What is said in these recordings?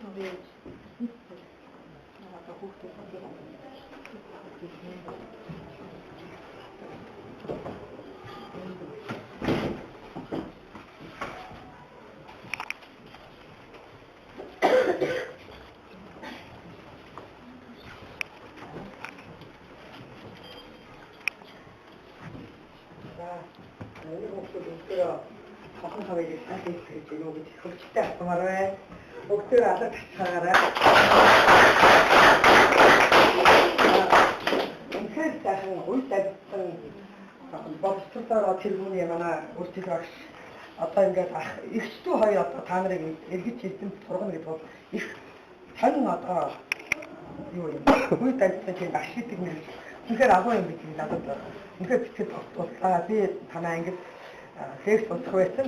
төгөөж одоо хүүхдүүд Хахан хавыг сайн хийж өгөө гэж хөвчтэй автмаар бай. Бүгдээ алга тацгаараа. Ингээд сайхан үйлдэлсэн боловсруулаад тэр хүний манай үржил багш одоо ингээд ихчдүү хоёр одоо та нарыг эргэж эзэмд сургана гэдэг бол их тань одоо юу юм үйлдэлсэн чинь багш гэдэг нэр үнэхээр агуу юм гэж надад үнэхээр бичиж туслаа. Би танаа ингээд лекц унших байсан.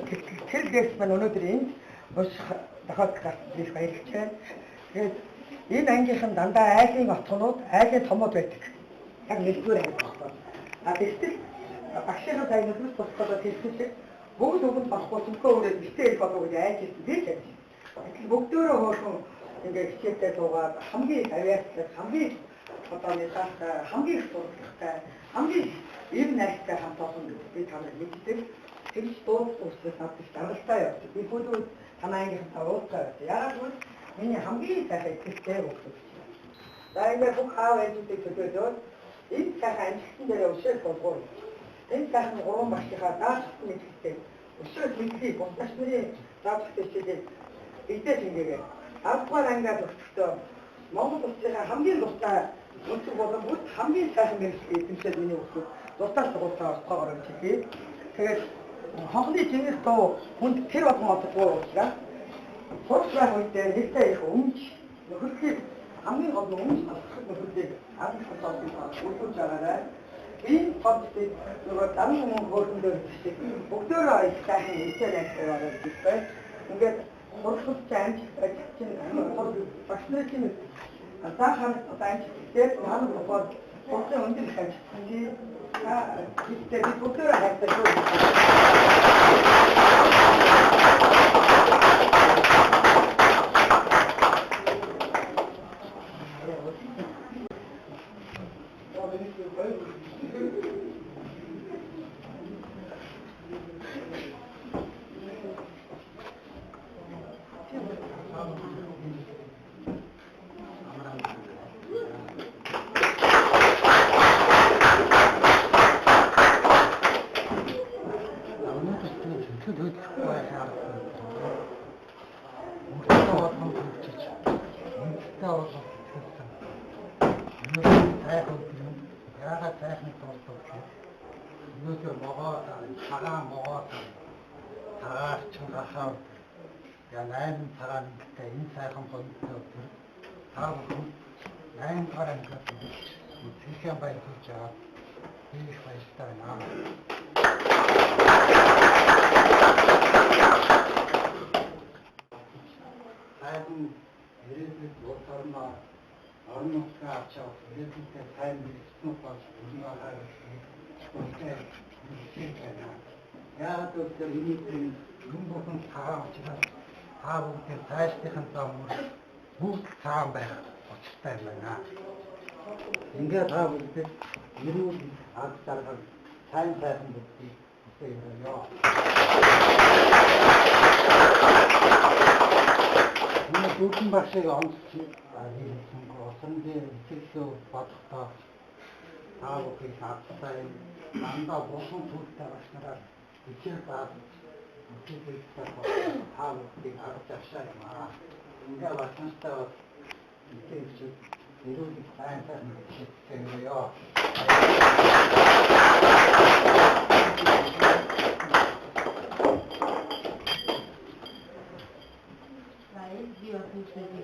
Тэр лекц маань өнөөдөр энд унших дахиад гарч баярлж байна. Тэгээд энэ ангийнхан дандаа айлын отгонууд, айлын томууд байдаг. Яг нэгдүгээр анги багтаа. Тэгтэл багшийн сайн нөхөс тусгаад хэлсэн шиг бүгд өгөнд багхгүй зөвхөн өөрөө битээ их болов гэж айж ирсэн тийм ээ. Тэгэхээр бүгдөө хөөрхөн ингээд хичээлдээ суугаад хамгийн авьяастай, хамгийн одоо нэг хамгийн их сургалттай, хамгийн эв найртай хамт олон гэдэг би таныг мэддэг. Тэгж дуусах надад даргалтай явж. Би хөлөө танаа ангийнхаа уулзаа явж. Яагаад гэвэл миний хамгийн сайхан ихтэй хүүхдүүд чинь. За ингээд бүх аав ээжүүдийг төлөөлөөд энэ сайхан амжилтан дээр өшөөл болгоо. Энэ сайхан гурван багшийнхаа даачсан мэдлэгтэй өшөөл мэдлийг бусдаас нэрийн даачтай хичээлээ эдээс ингэгээ. 10 дугаар ангиас өгөхдөө Монгол улсынхаа хамгийн дуртай өнцөг болон бүх хамгийн сайхан мэдлэг эзэмшээд миний хүүхдүүд дуртай сургалтаа орцоогоор гэж хэлээ. Тэгээд хонхны жинээс доо хүнд тэр болгон одохгүй учраас сурчлах үедээ нэгтэй их өмч нөхөрлөлийг хамгийн гол нь өмч тасах нөхөрлөлийг адилхан үйлдвэрлэж байгаарай. Энэ подкастыг нөгөө даран хүмүүс хөрөндөө хэлдэг. Бүгдөө их сайхан хичээл ажиллаж байгаа гэж байна. Ингээд сургалтч амжилттай чинь багш нарын чинь заахаар амжилттай манай бохоор бүгдээ өндөр их амжилттай. Бид бүгдөө хайртай шүү. Янаан цагаан гэдэг энэ сайхан бодлоо тав найн гаран гэдэг үтгэхийн баярлаж байгаа. Их баяртай байна. Хайрын ирээдүйд улсорноо орон нутгаа авч явах ирээдүйдээ сайн мэдсэн болж өрнөө хайрлах үлдээ байна. Яагаад гэвэл энэ юм болон цагаан учраас та бүгдээ цаашдынхан замаар бүгд цаан байх учиртай байна. Ингээд та бүгдээ ерөөл ард дарга сайн сайхан бүгдийг хүсэё. Энэ бүхэн багшийг онцлж хэлсэн госон дээр итгэл бодохдоо та бүхий хаттай дандаа босон зүйлтэй багшнараа хичээл баад 하고 아르자샤이 마 인가 와선스타 이렇게 이루기 다양한 되고요. 나의 지역의 세계에